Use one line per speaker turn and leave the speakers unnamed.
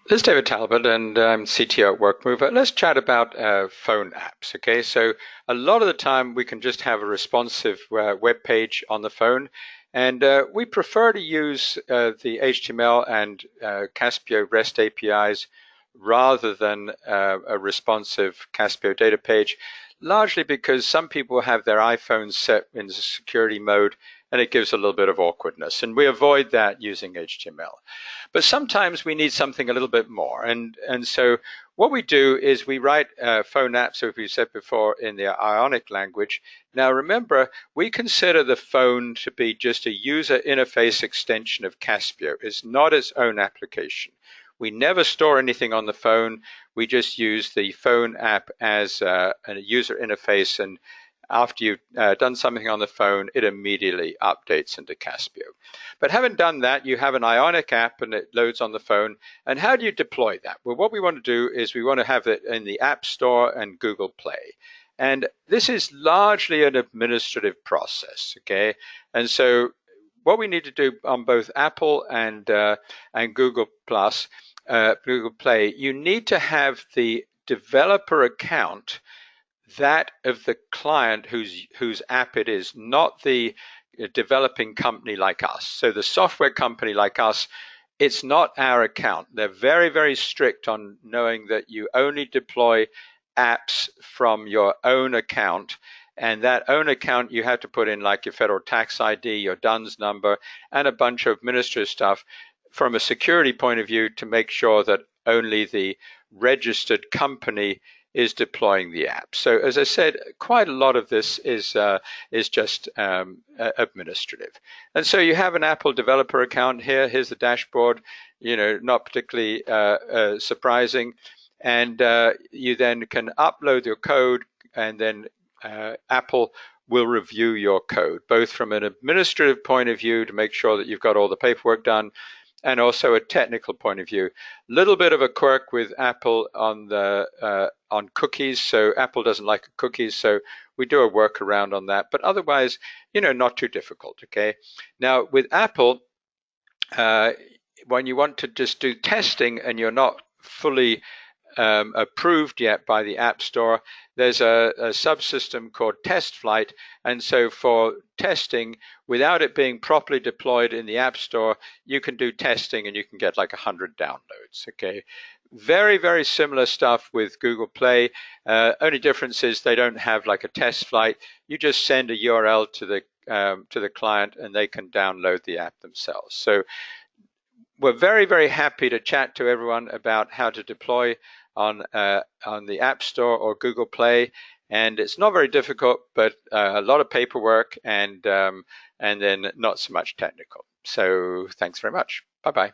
This is David Talbot, and I'm CTO at WorkMovr. Let's chat about phone apps. Okay, so a lot of the time we can just have a responsive web page on the phone, and we prefer to use the HTML and Caspio REST APIs rather than a responsive Caspio data page, largely because some people have their iPhones set in security mode, and it gives a little bit of awkwardness, and we avoid that using HTML. But sometimes we need something a little bit more. And so what we do is we write phone apps, so we said before, in the Ionic language. Now remember, we consider the phone to be just a user interface extension of Caspio. It's not its own application. We never store anything on the phone. We just use the phone app as a user interface, and after you've done something on the phone, it immediately updates into Caspio. But having done that, you have an Ionic app and it loads on the phone. And how do you deploy that? Well, what we want to do is we want to have it in the App Store and Google Play. And this is largely an administrative process, okay? And so what we need to do on both Apple and Google Plus, Google Play, you need to have the developer account that of the client whose app it is, not the developing company like us. So the software company like us, it's not our account. They're very, very strict on knowing that you only deploy apps from your own account. And that own account, you have to put in like your federal tax ID, your DUNS number, and a bunch of administrative stuff from a security point of view to make sure that only the registered company is deploying the app. So as I said, quite a lot of this is just administrative. And so you have an Apple developer account here. Here's the dashboard, not particularly surprising. And you then can upload your code, and then Apple will review your code, both from an administrative point of view to make sure that you've got all the paperwork done, and also a technical point of view. Little bit of a quirk with Apple on cookies. So Apple doesn't like cookies, so we do a workaround on that. But otherwise, not too difficult. Okay. Now with Apple, when you want to just do testing and you're not fully approved yet by the App Store, there's a subsystem called Test Flight. And so for testing, without it being properly deployed in the App Store, you can do testing and you can get like 100 downloads. Okay. Very, very similar stuff with Google Play. Only difference is they don't have like a test flight. You just send a URL to the client and they can download the app themselves. So we're very, very happy to chat to everyone about how to deploy on the App Store or Google Play. And it's not very difficult, but a lot of paperwork and then not so much technical. So thanks very much. Bye-bye.